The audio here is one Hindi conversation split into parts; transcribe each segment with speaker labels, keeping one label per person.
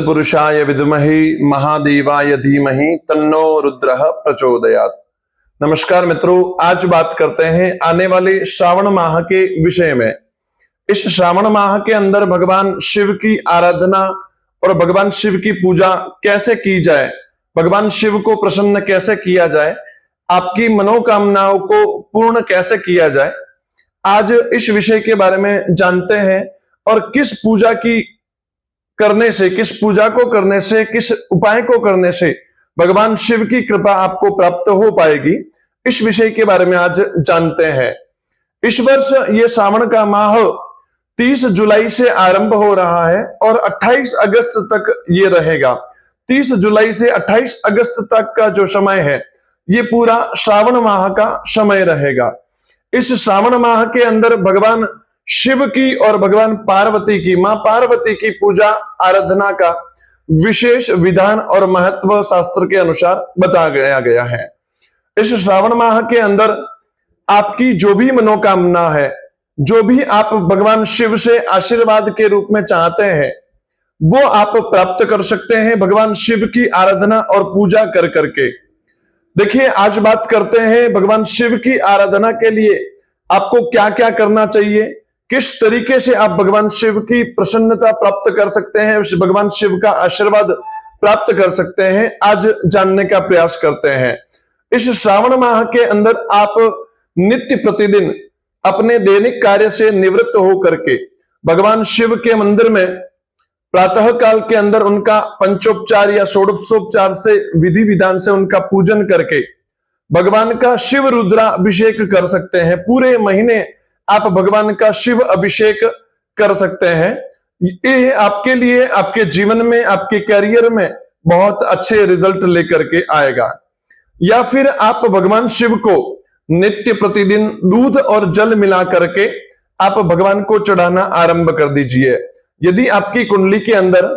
Speaker 1: तत्पुरुषाय विद्महे महादेवाय धीमहि तन्नो रुद्रः प्रचोदयात्। नमस्कार मित्रों, आज बात करते हैं आने वाले श्रावण माह के विषय में। इस श्रावण माह के अंदर भगवान शिव की आराधना और भगवान शिव की पूजा कैसे की जाए, भगवान शिव को प्रसन्न कैसे किया जाए, आपकी मनोकामनाओं को पूर्ण कैसे किया जाए, आज इस विषय के बारे में जानते हैं। और किस पूजा की करने से, किस पूजा को करने से, किस उपाय को करने से भगवान शिव की कृपा आपको प्राप्त हो पाएगी, इस विषय के बारे में आज जानते हैं। इस वर्ष ये श्रावण का माह 30 जुलाई से आरंभ हो रहा है और 28 अगस्त तक ये रहेगा। 30 जुलाई से 28 अगस्त तक का जो समय है ये पूरा श्रावण माह का समय रहेगा। इस श्रावण माह के अंदर भगवान शिव की और भगवान पार्वती की, मां पार्वती की पूजा आराधना का विशेष विधान और महत्व शास्त्र के अनुसार बताया गया है। इस श्रावण माह के अंदर आपकी जो भी मनोकामना है, जो भी आप भगवान शिव से आशीर्वाद के रूप में चाहते हैं, वो आप प्राप्त कर सकते हैं भगवान शिव की आराधना और पूजा कर करके। देखिए, आज बात करते हैं भगवान शिव की आराधना के लिए आपको क्या क्या करना चाहिए, किस तरीके से आप भगवान शिव की प्रसन्नता प्राप्त कर सकते हैं, भगवान शिव का आशीर्वाद प्राप्त कर सकते हैं, आज जानने का प्रयास करते हैं। इस श्रावण माह के अंदर आप नित्य प्रतिदिन अपने दैनिक कार्य से निवृत्त होकर के भगवान शिव के मंदिर में प्रातः काल के अंदर उनका पंचोपचार या षोडशोपचार से विधि विधान से उनका पूजन करके भगवान का शिव रुद्राभिषेक कर सकते हैं। पूरे महीने आप भगवान का शिव अभिषेक कर सकते हैं। ये आपके लिए, आपके जीवन में, आपके करियर में बहुत अच्छे रिजल्ट लेकर के आएगा। या फिर आप भगवान शिव को नित्य प्रतिदिन दूध और जल मिला करके आप भगवान को चढ़ाना आरंभ कर दीजिए। यदि आपकी कुंडली के अंदर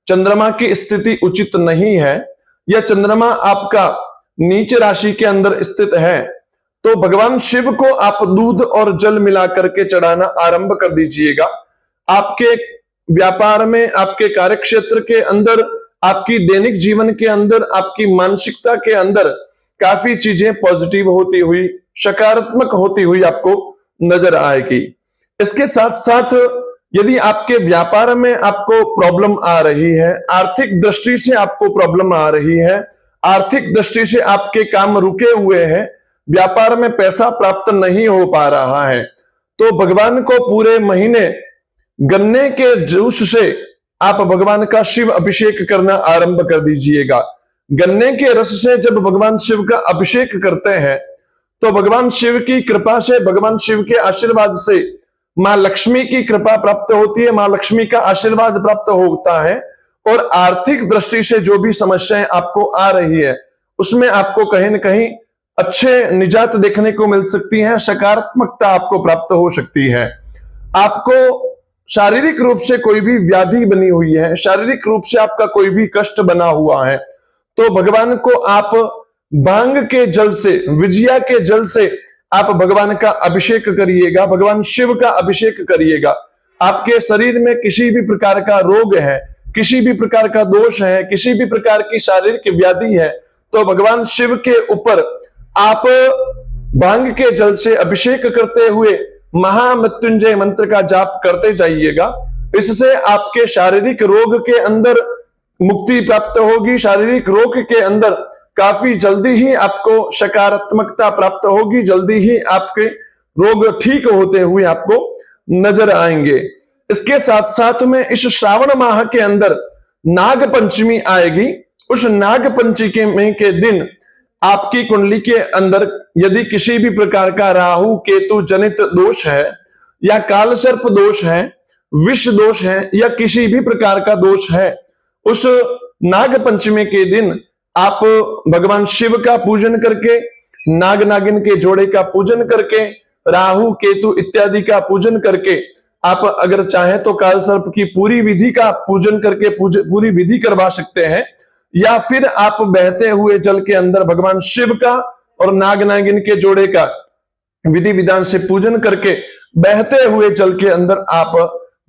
Speaker 1: चंद्रमा की स्थिति उचित नहीं है या चंद्रमा आपका नीच राशि के अंदर स्थित है, तो भगवान शिव को आप दूध और जल मिला करके चढ़ाना आरंभ कर दीजिएगा। आपके व्यापार में, आपके कार्यक्षेत्र के अंदर, आपकी दैनिक जीवन के अंदर, आपकी मानसिकता के अंदर काफी चीजें पॉजिटिव होती हुई, सकारात्मक होती हुई आपको नजर आएगी। इसके साथ साथ यदि आपके व्यापार में आपको प्रॉब्लम आ रही है, आर्थिक दृष्टि से आपको प्रॉब्लम आ रही है, आर्थिक दृष्टि से आपके काम रुके हुए हैं, व्यापार में पैसा प्राप्त नहीं हो पा रहा है, तो भगवान को पूरे महीने गन्ने के जूस से आप भगवान का शिव अभिषेक करना आरंभ कर दीजिएगा। गन्ने के रस से जब भगवान शिव का अभिषेक करते हैं तो भगवान शिव की कृपा से, भगवान शिव के आशीर्वाद से मां लक्ष्मी की कृपा प्राप्त होती है, मां लक्ष्मी का आशीर्वाद प्राप्त होता है और आर्थिक दृष्टि से जो भी समस्याएं आपको आ रही है उसमें आपको कहीं न कहीं अच्छे निजात देखने को मिल सकती है, सकारात्मकता आपको प्राप्त हो सकती है। आपको शारीरिक रूप से कोई भी व्याधि बनी हुई है, शारीरिक रूप से आपका कोई भी कष्ट बना हुआ है, तो भगवान को आप भांग के जल से, विजया के जल से आप भगवान का अभिषेक करिएगा, भगवान शिव का अभिषेक करिएगा। आपके शरीर में किसी भी प्रकार का रोग है, किसी भी प्रकार का दोष है, किसी भी प्रकार की शारीरिक व्याधि है, तो भगवान शिव के ऊपर आप भांग के जल से अभिषेक करते हुए महामृत्युंजय मंत्र का जाप करते जाइएगा। इससे आपके शारीरिक रोग के अंदर मुक्ति प्राप्त होगी, शारीरिक रोग के अंदर काफी जल्दी ही आपको सकारात्मकता प्राप्त होगी, जल्दी ही आपके रोग ठीक होते हुए आपको नजर आएंगे। इसके साथ साथ में इस श्रावण माह के अंदर नाग पंचमी आएगी। उस नाग पंचमी के दिन आपकी कुंडली के अंदर यदि किसी भी प्रकार का राहु केतु जनित दोष है या काल सर्प दोष है, विष दोष है या किसी भी प्रकार का दोष है, उस नाग पंचमी के दिन आप भगवान शिव का पूजन करके, नाग नागिन के जोड़े का पूजन करके, राहु केतु इत्यादि का पूजन करके आप अगर चाहें तो काल सर्प की पूरी विधि का पूजन करके पूरी विधि करवा सकते हैं। या फिर आप बहते हुए जल के अंदर भगवान शिव का और नाग नागिन के जोड़े का विधि विधान से पूजन करके बहते हुए जल के अंदर आप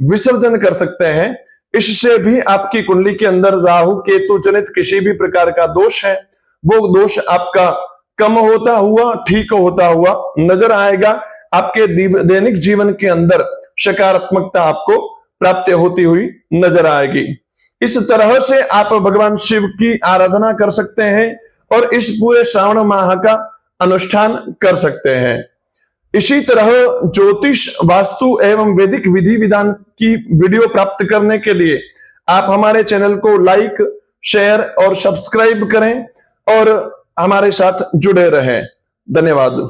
Speaker 1: विसर्जन कर सकते हैं। इससे भी आपकी कुंडली के अंदर राहु केतु जनित किसी भी प्रकार का दोष है, वो दोष आपका कम होता हुआ, ठीक होता हुआ नजर आएगा। आपके दैनिक जीवन के अंदर सकारात्मकता आपको प्राप्त होती हुई नजर आएगी। इस तरह से आप भगवान शिव की आराधना कर सकते हैं और इस पूरे श्रावण माह का अनुष्ठान कर सकते हैं। इसी तरह ज्योतिष, वास्तु एवं वैदिक विधि विधान की वीडियो प्राप्त करने के लिए आप हमारे चैनल को लाइक, शेयर और सब्सक्राइब करें और हमारे साथ जुड़े रहें। धन्यवाद।